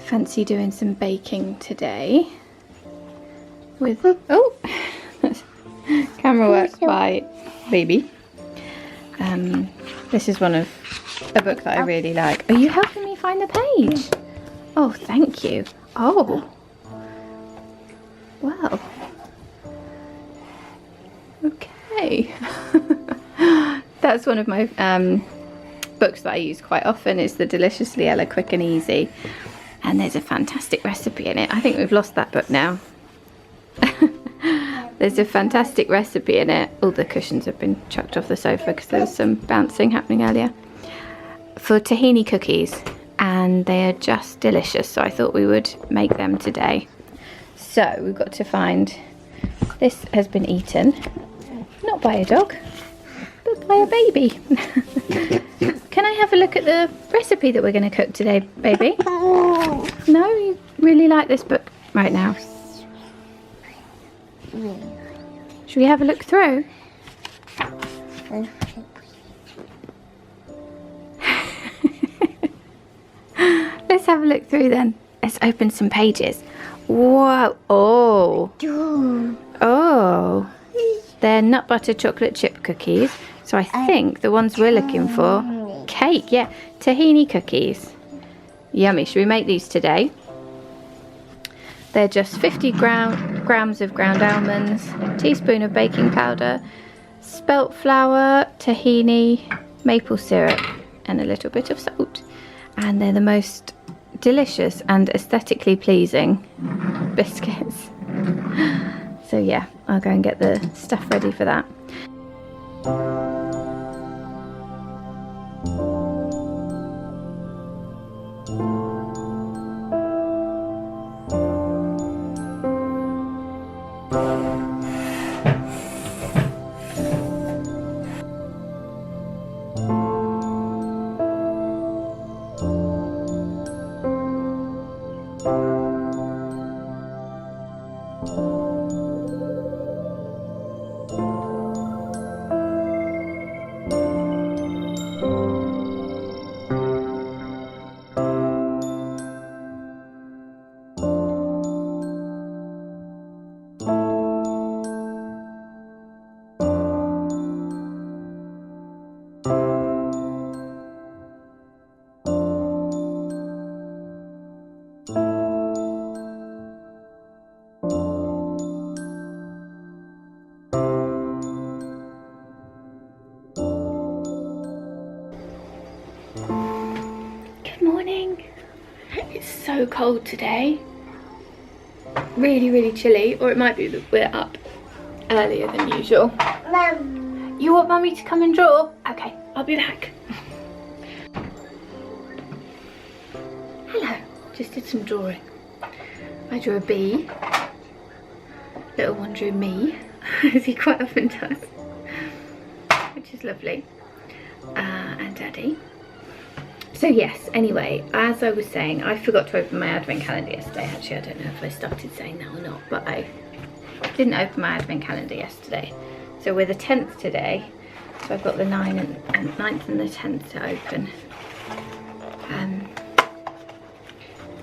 fancy doing some baking today with, oh, camera work by baby. This is one of a book that I really like. Are you helping me find the page? Oh, thank you. Oh, well, okay. That's one of my books that I use quite often. It's the Deliciously Ella Quick and Easy, and there's a fantastic recipe in it. I think we've lost that book now. There's a fantastic recipe in it. All the cushions have been chucked off the sofa because there was some bouncing happening earlier, for tahini cookies, and they are just delicious, so I thought we would make them today. So we've got to find, this has been eaten, not by a dog, but by a baby. Can I have a look at the recipe that we're going to cook today, baby? No, you really like this book right now. Should we have a look through? Let's have a look through then. Let's open some pages. Whoa! Oh! Oh! They're nut butter chocolate chip cookies. So I think the ones we're looking for, cake, yeah, tahini cookies. Yummy. Should we make these today? They're just 50 grams of ground almonds, a teaspoon of baking powder, spelt flour, tahini, maple syrup, and a little bit of salt. And they're the most delicious and aesthetically pleasing biscuits. So yeah, I'll go and get the stuff ready for that. It's so cold today, really chilly, or it might be that we're up earlier than usual. You want Mummy to come and draw? Okay, I'll be back. Hello, just did some drawing. I drew a bee, little one drew me, as he quite often does, which is lovely, and Daddy. So yes, anyway, as I was saying, I forgot to open my advent calendar yesterday. Actually, I don't know if I started saying that or not, but I didn't open my advent calendar yesterday. So we're the 10th today, so I've got the 9th and the 10th to open.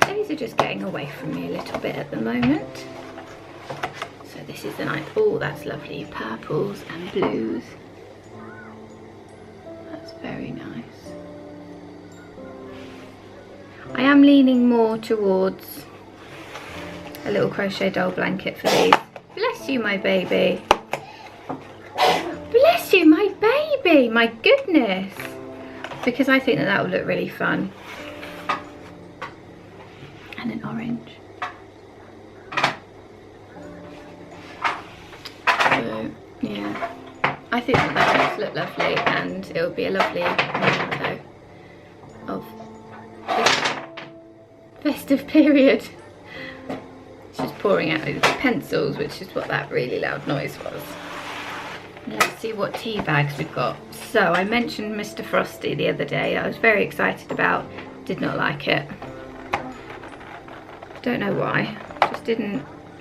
Days are just getting away from me a little bit at the moment. So this is the 9th. Oh, that's lovely. Purples and blues. That's very nice. I am leaning more towards a little crochet doll blanket for these. Bless you, my baby. Bless you, my baby. My goodness. Because I think that that would look really fun. And an orange. So, yeah. I think that that would look lovely, and it would be a lovely memento of this festive period. It's just pouring out those pencils, which is what that really loud noise was. Let's see what tea bags we've got. So I mentioned Mr. Frosty the other day. I was very excited about, did not like it. Don't know why, just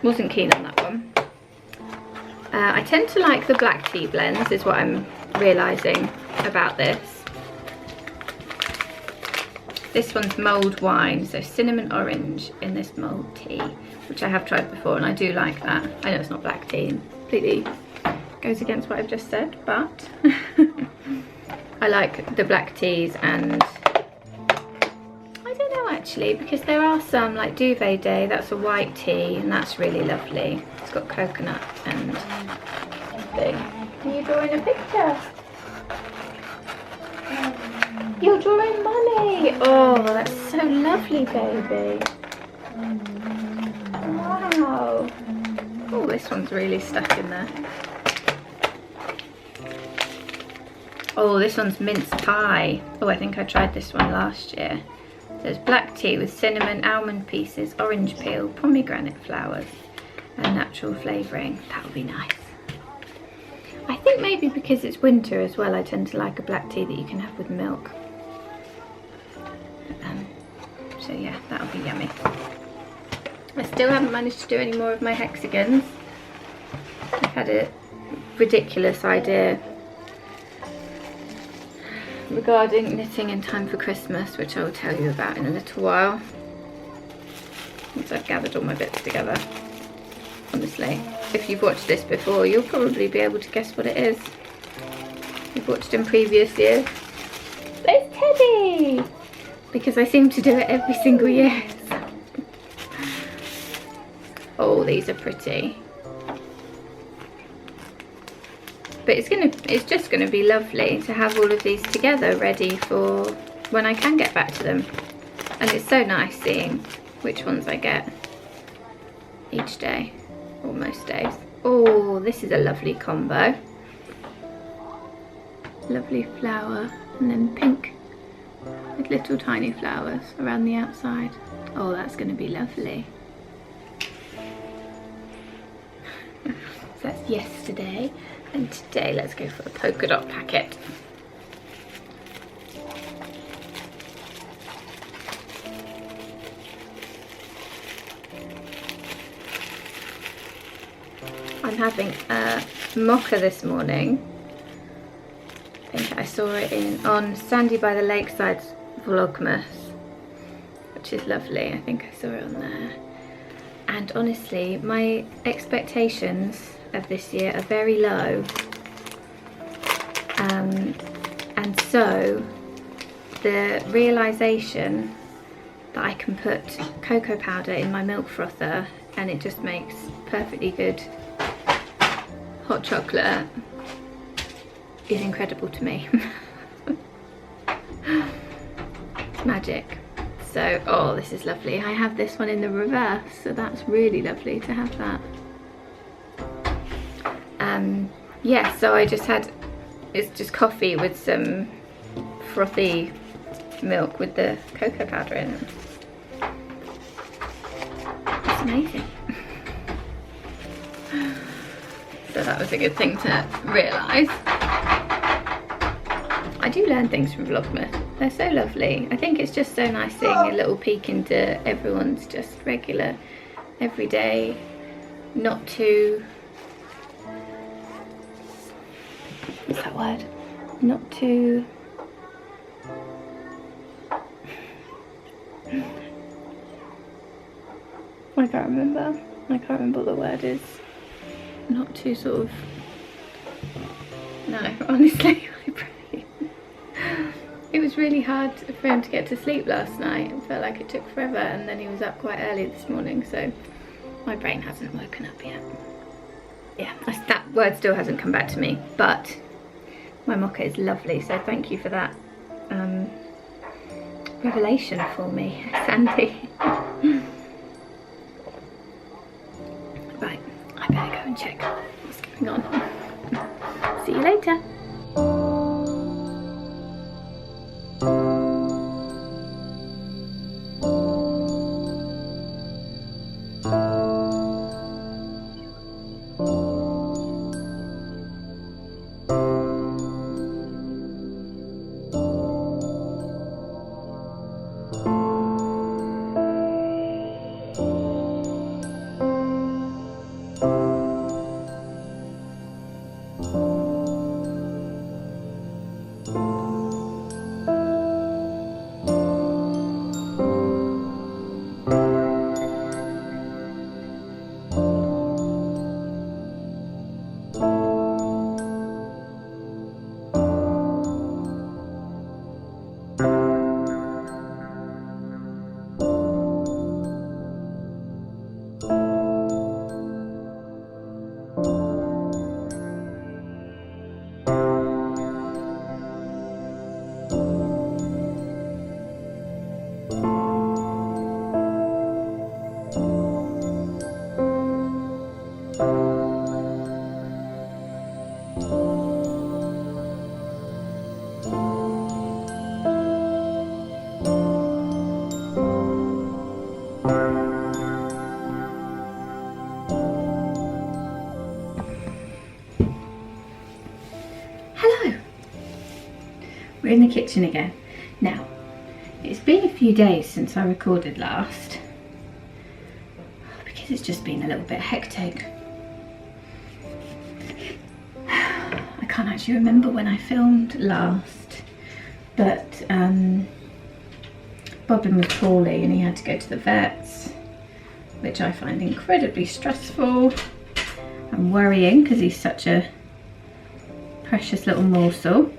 wasn't keen on that one. I tend to like the black tea blends, is what I'm realising about this. This one's mulled wine, so cinnamon orange in this mulled tea, which I have tried before and I do like that. I know it's not black tea and completely goes against what I've just said, but I like the black teas, and I don't know actually, because there are some like Duvet Day, that's a white tea and that's really lovely. It's got coconut and thing. Are you drawing a picture? You're drawing Mummy! Oh, that's so lovely, baby. Wow. Oh, this one's really stuck in there. Oh, this one's mince pie. Oh, I think I tried this one last year. So it's black tea with cinnamon, almond pieces, orange peel, pomegranate flowers, and natural flavouring. That would be nice. I think maybe because it's winter as well, I tend to like a black tea that you can have with milk. So yeah, that'll be yummy. I still haven't managed to do any more of my hexagons. I've had a ridiculous idea regarding knitting in time for Christmas, which I will tell you about in a little while, once I've gathered all my bits together. Honestly, if you've watched this before, you'll probably be able to guess what it is. You've watched in previous years. It's Teddy! Because I seem to do it every single year. Oh, these are pretty. But it's just gonna be lovely to have all of these together ready for when I can get back to them. And it's so nice seeing which ones I get each day, or most days. Oh, this is a lovely combo. Lovely flower, and then pink with little tiny flowers around the outside. Oh, that's gonna be lovely. So that's yesterday. And today, let's go for a polka dot packet. I'm having a mocha this morning. I think I saw it on Sandy by the Lakeside's Vlogmas, which is lovely. I think I saw it on there. And honestly, my expectations of this year are very low, and so the realization that I can put cocoa powder in my milk frother and it just makes perfectly good hot chocolate is incredible to me. It's magic. So, oh, this is lovely. I have this one in the reverse, so that's really lovely to have that. Yeah, so I just had, it's just coffee with some frothy milk with the cocoa powder in it. It's amazing. So that was a good thing to realise. I do learn things from Vlogmas. They're so lovely. I think it's just so nice seeing a little peek into everyone's just regular, everyday, not too... what's that word? Not too... I can't remember. I can't remember what the word is. Not too sort of... No, honestly, my brain. It was really hard for him to get to sleep last night. It felt like it took forever, and then he was up quite early this morning, so my brain hasn't woken up yet. Yeah, that word still hasn't come back to me, but my mocha is lovely, so thank you for that revelation for me, Sandy. Right, I better go and check what's going on. See you later. we're in the kitchen again. Now, it's been a few days since I recorded last because it's just been a little bit hectic. I can't actually remember when I filmed last, but Bobbin was poorly and he had to go to the vets, which I find incredibly stressful and worrying because he's such a precious little morsel.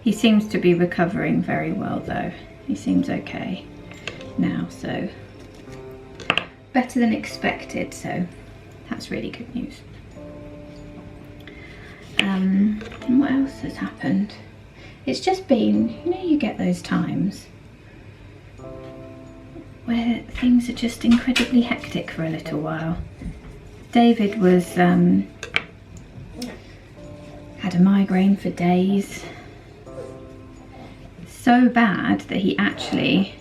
He seems to be recovering very well though. He seems okay now, so better than expected, so that's really good news. And what else has happened? It's just been, you know, you get those times where things are just incredibly hectic for a little while. David was had a migraine for days, so bad that he actually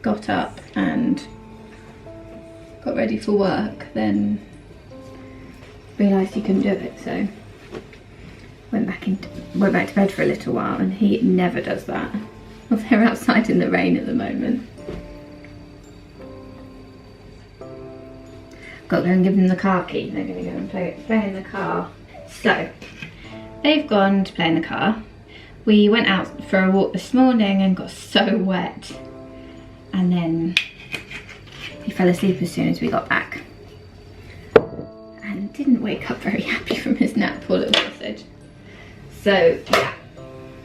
got up and got ready for work, then realised he couldn't do it, so went back to bed for a little while, and he never does that. Well, they're outside in the rain at the moment. Got to go and give them the car key. They're going to go and play in the car. So they've gone to play in the car. We went out for a walk this morning and got so wet, and then he fell asleep as soon as we got back and didn't wake up very happy from his nap, poor little sausage. So yeah,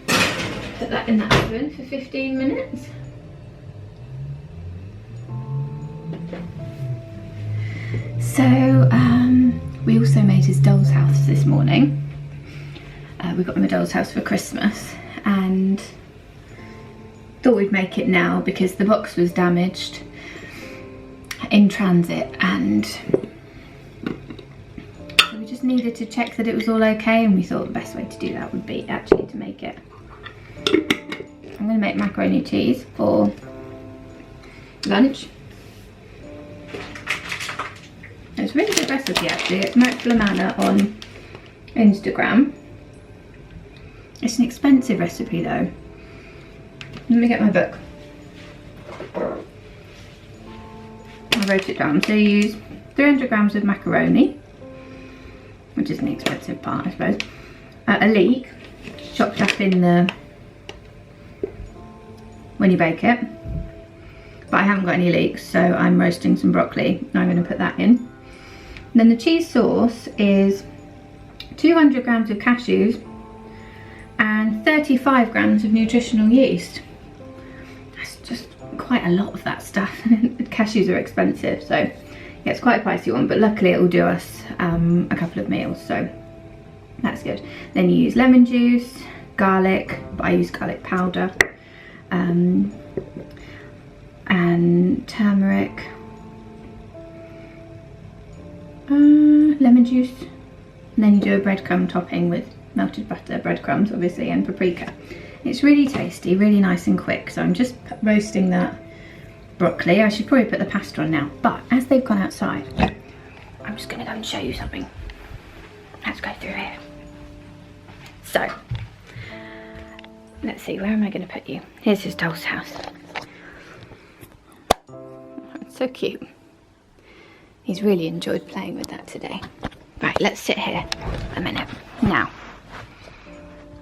put that in the oven for 15 minutes. So we also made his doll's house this morning. We got him a doll's house for Christmas and thought we'd make it now because the box was damaged in transit, and so we just needed to check that it was all okay, and we thought the best way to do that would be actually to make it. I'm going to make macaroni and cheese for lunch. It's a really good recipe actually. It's Merck Lamana on Instagram. It's an expensive recipe though. Let me get my book. I wrote it down. So you use 300 grams of macaroni, which is an expensive part I suppose. A leek, chopped up in the, when you bake it. But I haven't got any leeks, so I'm roasting some broccoli and I'm going to put that in. And then the cheese sauce is 200 grams of cashews and 35 grams of nutritional yeast. That's just quite a lot of that stuff. Cashews are expensive, so yeah, it's quite a pricey one, but luckily it will do us a couple of meals, so that's good. Then you use lemon juice, garlic, but I use garlic powder, and turmeric, lemon juice, and then you do a breadcrumb topping with melted butter, breadcrumbs obviously, and paprika. It's really tasty, really nice and quick. So I'm just roasting that broccoli. I should probably put the pasta on now, but as they've gone outside, I'm just going to go and show you something. Let's go through here. So let's see, where am I going to put you? Here's his doll's house. It's so cute. He's really enjoyed playing with that today. Right, let's sit here a minute. Now,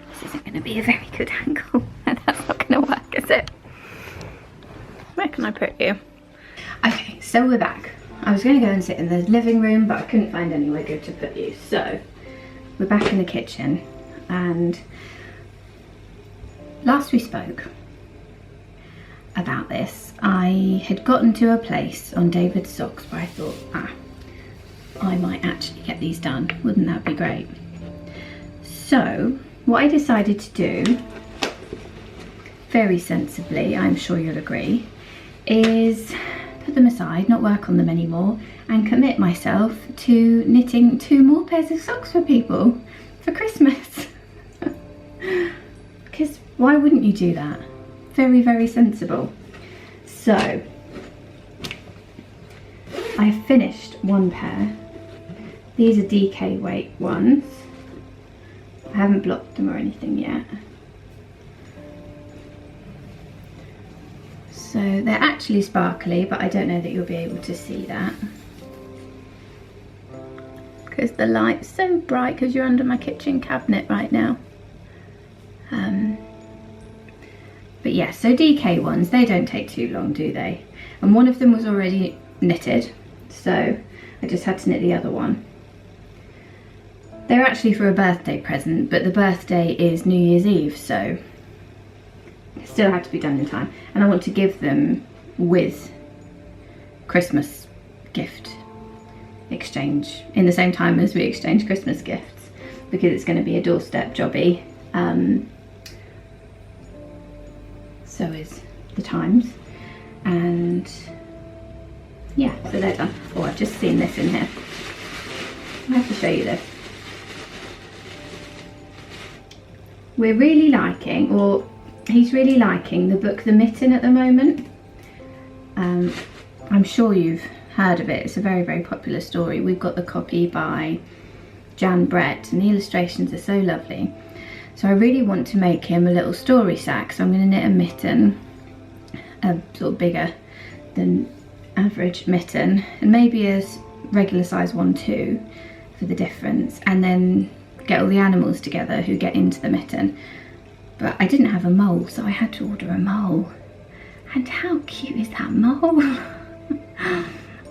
this isn't going to be a very good angle. That's not going to work, is it? Where can I put you? Okay, so we're back. I was going to go and sit in the living room, but I couldn't find anywhere good to put you. So, we're back in the kitchen, and last we spoke about this, I had gotten to a place on David's socks where I thought, I might actually get these done. Wouldn't that be great? So what I decided to do, very sensibly, I'm sure you'll agree, is put them aside, not work on them anymore, and commit myself to knitting 2 more pairs of socks for people for Christmas. Because why wouldn't you do that? Very, very sensible. So I finished 1 pair. These are DK weight ones. I haven't blocked them or anything yet. So they're actually sparkly, but I don't know that you'll be able to see that because the light's so bright because you're under my kitchen cabinet right now. But yeah, so DK ones, they don't take too long, do they? And one of them was already knitted, so I just had to knit the other one. They're actually for a birthday present, but the birthday is New Year's Eve, so it still had to be done in time. And I want to give them with Christmas gift exchange in the same time as we exchange Christmas gifts, because it's going to be a doorstep jobby. So is the times, and yeah, so they're done. Oh, I've just seen this in here. I have to show you this. We're really liking, or he's really liking, the book The Mitten at the moment. I'm sure you've heard of it. It's a very, very popular story. We've got the copy by Jan Brett and the illustrations are so lovely. So I really want to make him a little story sack. So I'm going to knit a mitten, a sort of bigger than average mitten, and maybe a regular size one too for the difference, and then get all the animals together who get into the mitten. But I didn't have a mole, so I had to order a mole. And how cute is that mole?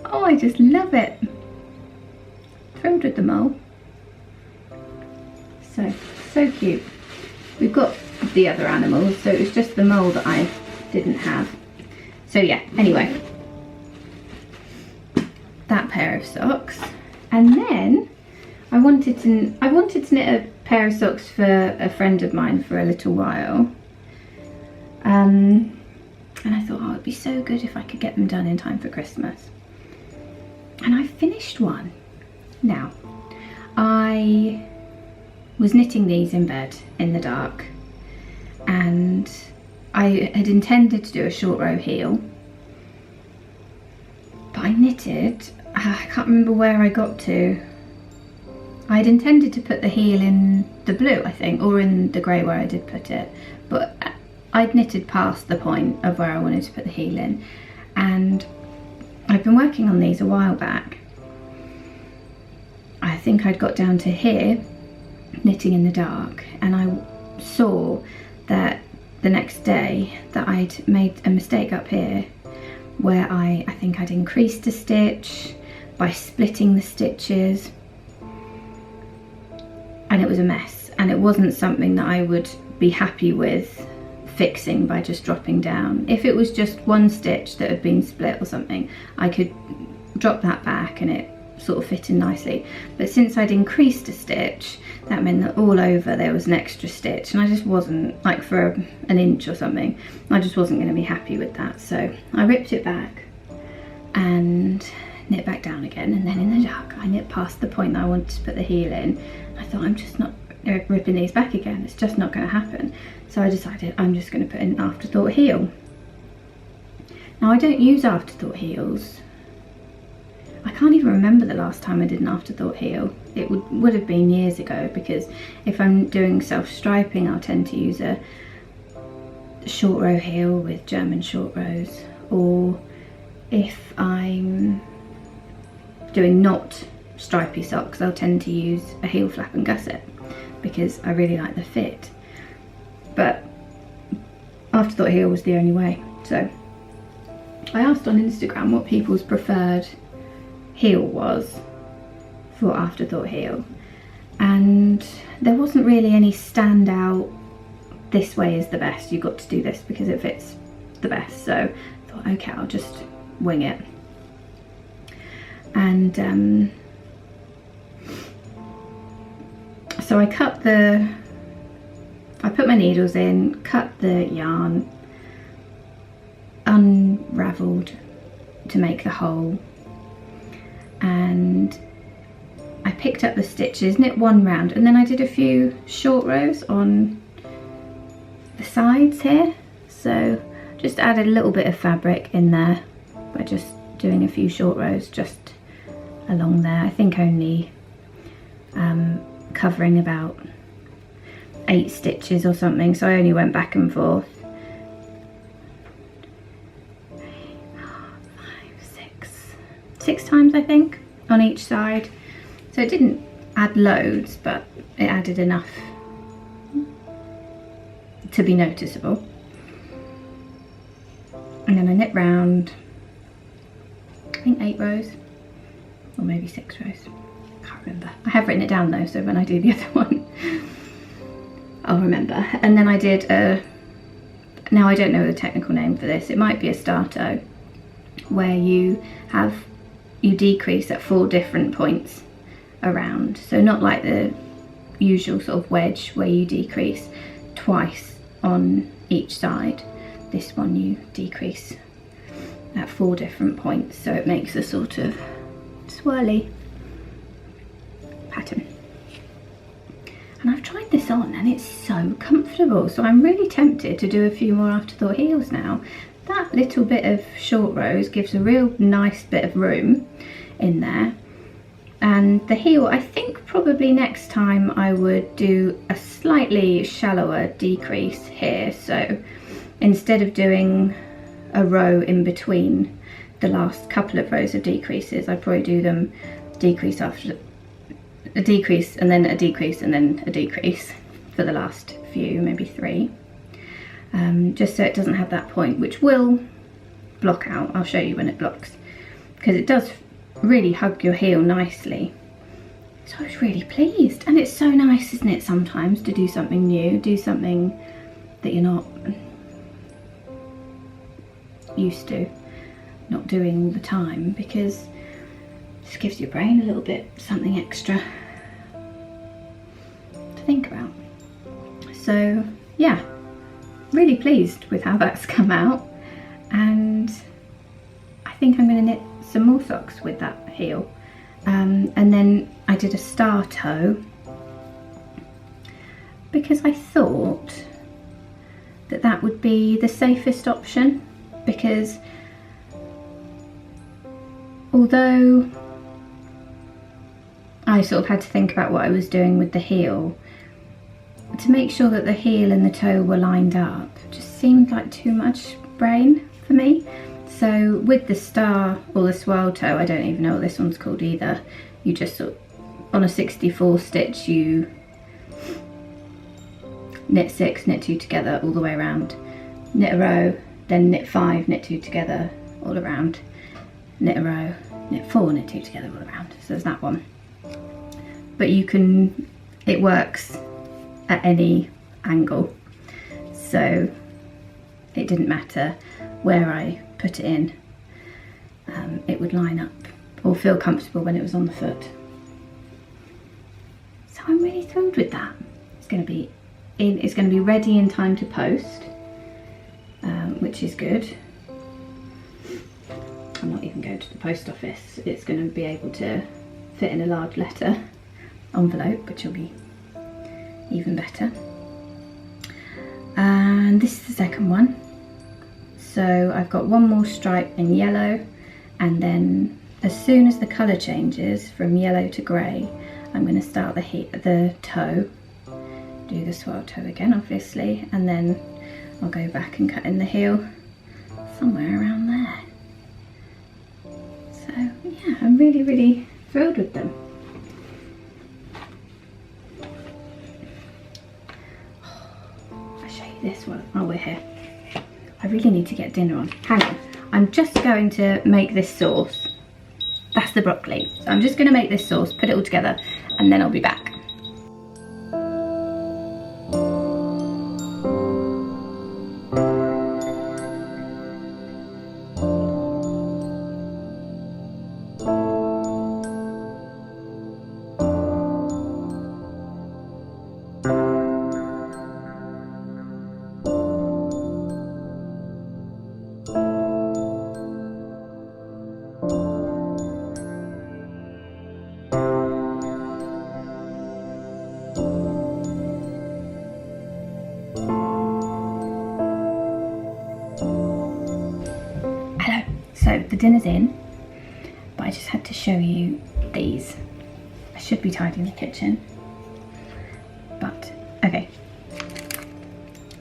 Oh, I just love it. Thrilled with the mole. So cute. We've got the other animals, so it was just the mole that I didn't have. So yeah, anyway, that pair of socks. And then I wanted to knit a pair of socks for a friend of mine for a little while. And I thought, oh, it'd be so good if I could get them done in time for Christmas. And I finished one. Now, I was knitting these in bed in the dark, and I had intended to do a short row heel, but I knitted, I can't remember where I got to. I had intended to put the heel in the blue, I think, or in the grey where I did put it, but I'd knitted past the point of where I wanted to put the heel in. And I've been working on these a while back. I think I'd got down to here, knitting in the dark, and I saw that the next day that I'd made a mistake up here where I think I'd increased a stitch by splitting the stitches, and it was a mess, and it wasn't something that I would be happy with fixing by just dropping down. If it was just one stitch that had been split or something, I could drop that back and it sort of fit in nicely. But since I'd increased a stitch, that meant that all over there was an extra stitch, and I just wasn't, like for an inch or something, I just wasn't going to be happy with that. So I ripped it back and knit back down again, and then in the dark I knit past the point that I wanted to put the heel in. I thought, I'm just not ripping these back again, it's just not going to happen. So I decided I'm just going to put in an afterthought heel. Now I don't use afterthought heels. I can't even remember the last time I did an afterthought heel. It would have been years ago, because if I'm doing self-striping I'll tend to use a short row heel with German short rows, or if I'm doing not stripy socks I'll tend to use a heel flap and gusset, because I really like the fit. But afterthought heel was the only way. So I asked on Instagram what people's preferred heel was for afterthought heel, and there wasn't really any standout, this way is the best, you've got to do this because it fits the best. So I thought, okay, I'll just wing it. And so I put my needles in, cut the yarn, unravelled to make the hole, and I picked up the stitches, knit one round, and then I did a few short rows on the sides here. So just added a little bit of fabric in there by just doing a few short rows just along there. I think only covering about 8 stitches or something, so I only went back and forth. 6 times I think on each side. So it didn't add loads, but it added enough to be noticeable. And then I knit round, I think 8 rows, or maybe 6 rows, can't remember. I have written it down though, so when I do the other one, I'll remember. And then I did now I don't know the technical name for this, it might be a starto, where you decrease at 4 different points around. So not like the usual sort of wedge where you decrease twice on each side. This one you decrease at 4 different points, so it makes a sort of swirly pattern. And I've tried this on and it's so comfortable, so I'm really tempted to do a few more afterthought heels now. That little bit of short rows gives a real nice bit of room in there. And the heel, I think probably next time I would do a slightly shallower decrease here. So instead of doing a row in between the last couple of rows of decreases, I'd probably do them decrease after a decrease and then a decrease and then a decrease for the last few, maybe 3. Just so it doesn't have that point, which will block out. I'll show you when it blocks, because it does really hug your heel nicely. So I was really pleased, and it's so nice, isn't it, sometimes to do something new, do something that you're not used to not doing all the time, because it just gives your brain a little bit something extra to think about. So yeah, really pleased with how that's come out, and I think I'm going to knit some more socks with that heel. And then I did a star toe because I thought that that would be the safest option, because although I sort of had to think about what I was doing with the heel, to make sure that the heel and the toe were lined up just seemed like too much brain for me. So with the star or the swirl toe, I don't even know what this one's called either, you just sort of, on a 64 stitch, you knit 6, knit 2 together all the way around, knit a row, then knit 5, knit 2 together all around, knit a row, knit 4, knit 2 together all around. So there's that one. But you can, it works at any angle, so it didn't matter where I put it in, it would line up or feel comfortable when it was on the foot. So I'm really thrilled with that. It's going to be ready in time to post, which is good. I'm not even going to the post office. It's going to be able to fit in a large letter envelope, which will be even better. And this is the second one. So I've got one more stripe in yellow, and then as soon as the colour changes from yellow to grey, I'm going to start the toe, do the swirl toe again obviously, and then I'll go back and cut in the heel somewhere around there. So yeah, I'm really, really thrilled with them. I'll show you this one while we're here. I really need to get dinner on. Hang on, I'm just going to make this sauce. That's the broccoli. So I'm just going to make this sauce, put it all together, and then I'll be back. So the dinner's in, but I just had to show you these. I should be tidying the kitchen, but okay.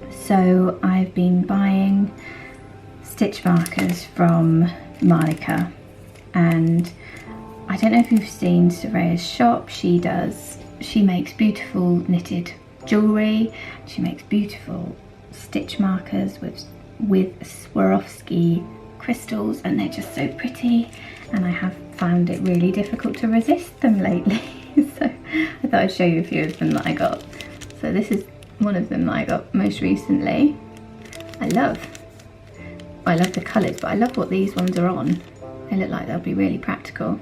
So I've been buying stitch markers from Marika, and I don't know if you've seen Soraya's shop. She makes beautiful knitted jewellery. She makes beautiful stitch markers with Swarovski crystals, and they're just so pretty, and I have found it really difficult to resist them lately. So I thought I'd show you a few of them that I got. So this is one of them that I got most recently. I love the colours, but I love what these ones are on. They look like they'll be really practical,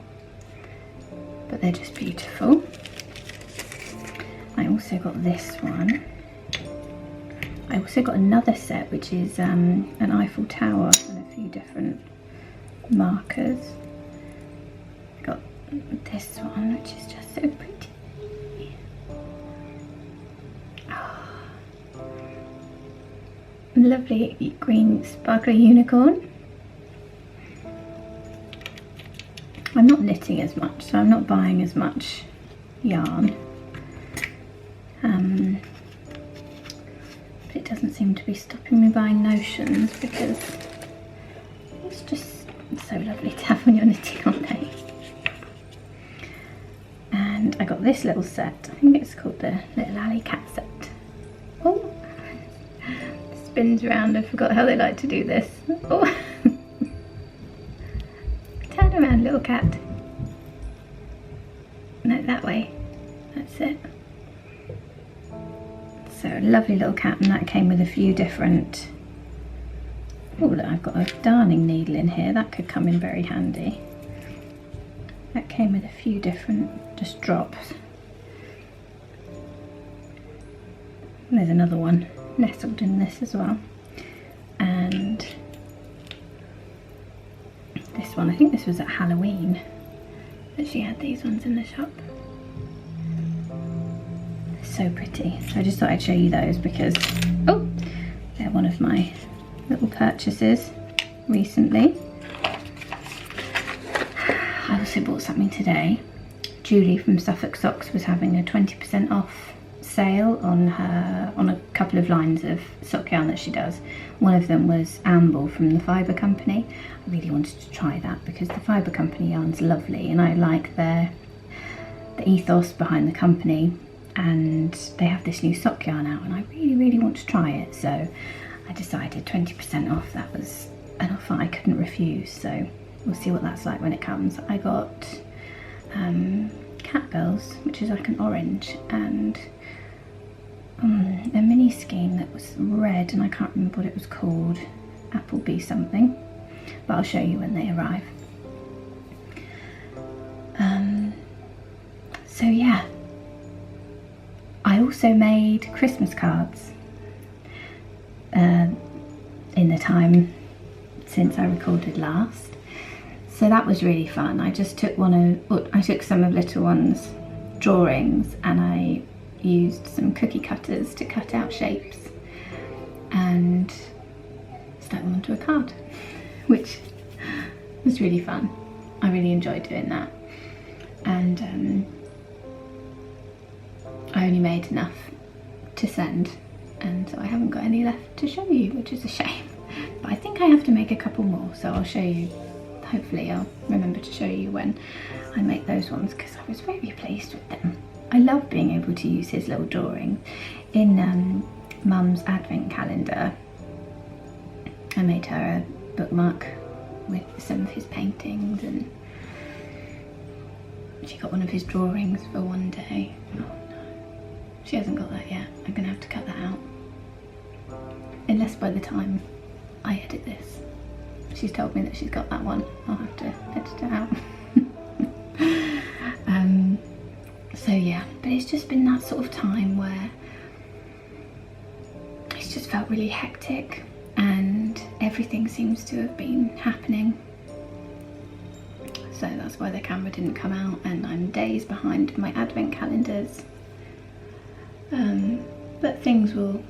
but they're just beautiful. I also got this one. I also got another set, which is an Eiffel Tower and a few different markers. I got this one, which is just so pretty. Oh. Lovely green sparkly unicorn. I'm not knitting as much, so I'm not buying as much yarn. But it doesn't seem to be stopping me buying notions, because it's just so lovely to have when you're knitting all day. And I got this little set. I think it's called the Little Alley Cat set. Oh, spins around. I forgot how they like to do this. Oh, turn around, little cat. No, that way. That's it. So a lovely little cat, and that came with a few different. Oh look, I've got a darning needle in here. That could come in very handy. That came with a few different just drops. And there's another one nestled in this as well. And this one, I think this was at Halloween that she had these ones in the shop. They're so pretty. So I just thought I'd show you those because, oh, they're one of my little purchases recently. I also bought something today. Julie from Suffolk Socks was having a 20% off sale on a couple of lines of sock yarn that she does. One of them was Amble from the Fibre Company. I really wanted to try that because the Fibre Company yarn's lovely, and I like the ethos behind the company, and they have this new sock yarn out, and I really want to try it. So I decided 20% off. That was an offer I couldn't refuse, so we'll see what that's like when it comes. I got Cat Bells, which is like an orange, and a mini skein that was red, and I can't remember what it was called. Applebee something, but I'll show you when they arrive. So yeah, I also made Christmas cards in the time since I recorded last. So that was really fun. I just took I took some of Little One's drawings, and I used some cookie cutters to cut out shapes and stuck them onto a card, which was really fun. I really enjoyed doing that. And I only made enough to send, and so I haven't got any left to show you, which is a shame. But I think I have to make a couple more, so I'll show you. Hopefully I'll remember to show you when I make those ones, because I was very pleased with them. I love being able to use his little drawing. In Mum's advent calendar, I made her a bookmark with some of his paintings, and she got one of his drawings for one day. Oh no, she hasn't got that yet. I'm gonna have to cut that out. Unless by the time I edit this, she's told me that she's got that one. I'll have to edit it out. So yeah, but it's just been that sort of time where it's just felt really hectic, and everything seems to have been happening. So that's why the camera didn't come out, and I'm days behind my advent calendars. But things will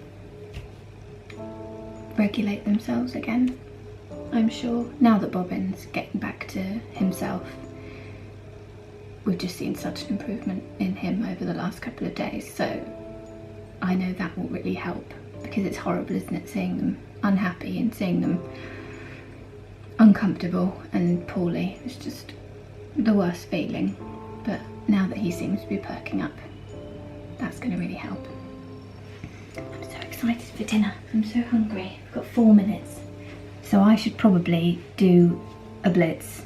regulate themselves again, I'm sure. Now that Bobbins getting back to himself, we've just seen such an improvement in him over the last couple of days, so I know that will really help, because it's horrible, isn't it, seeing them unhappy and seeing them uncomfortable and poorly. It's just the worst feeling. But now that he seems to be perking up, that's going to really help. I'm so excited for dinner. I'm so hungry. I've got 4 minutes. So I should probably do a blitz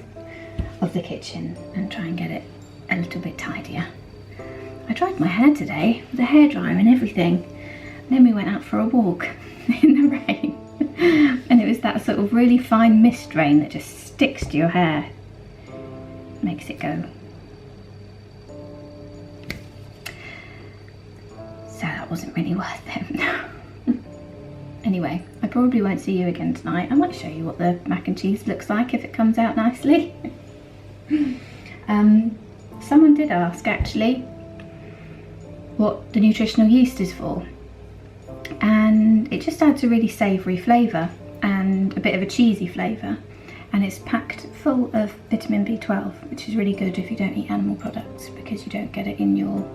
of the kitchen and try and get it a little bit tidier. I dried my hair today with a hairdryer and everything. And then we went out for a walk in the rain. And it was that sort of really fine mist rain that just sticks to your hair. Makes it go. So that wasn't really worth it. Anyway, I probably won't see you again tonight. I might show you what the mac and cheese looks like if it comes out nicely. Someone did ask actually what the nutritional yeast is for, and it just adds a really savoury flavour and a bit of a cheesy flavour, and it's packed full of vitamin B12, which is really good if you don't eat animal products because you don't get it in your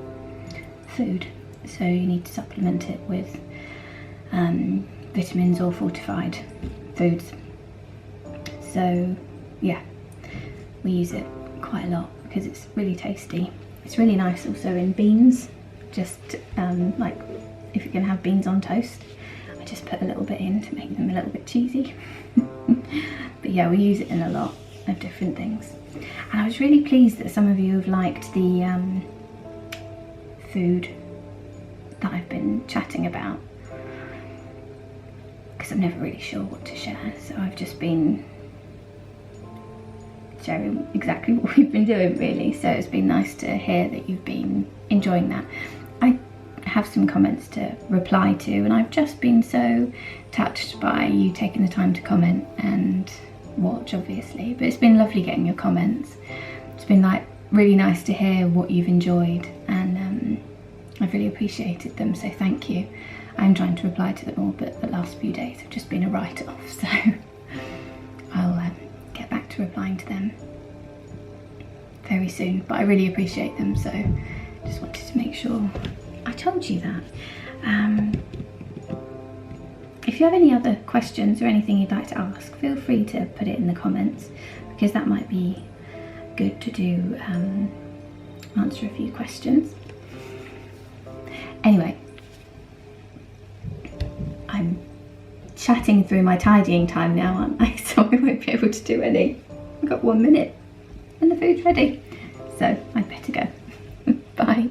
food, so you need to supplement it with vitamins or fortified foods. So yeah, we use it quite a lot because it's really tasty. It's really nice also in beans, just like if you're going to have beans on toast, I just put a little bit in to make them a little bit cheesy. But yeah, we use it in a lot of different things. And I was really pleased that some of you have liked the food that I've been chatting about, because I'm never really sure what to share, so I've just been sharing exactly what we've been doing really. So it's been nice to hear that you've been enjoying that. I have some comments to reply to, and I've just been so touched by you taking the time to comment and watch, obviously, but it's been lovely getting your comments. It's been like really nice to hear what you've enjoyed, and I've really appreciated them, so thank you. I'm trying to reply to them all, but the last few days have just been a write-off, so I'll get back to replying to them very soon. But I really appreciate them, so just wanted to make sure I told you that. If you have any other questions or anything you'd like to ask, feel free to put it in the comments, because that might be good to do, answer a few questions. Anyway, I'm chatting through my tidying time now, aren't I? So I won't be able to do any. I've got 1 minute and the food's ready, so I'd better go. Bye.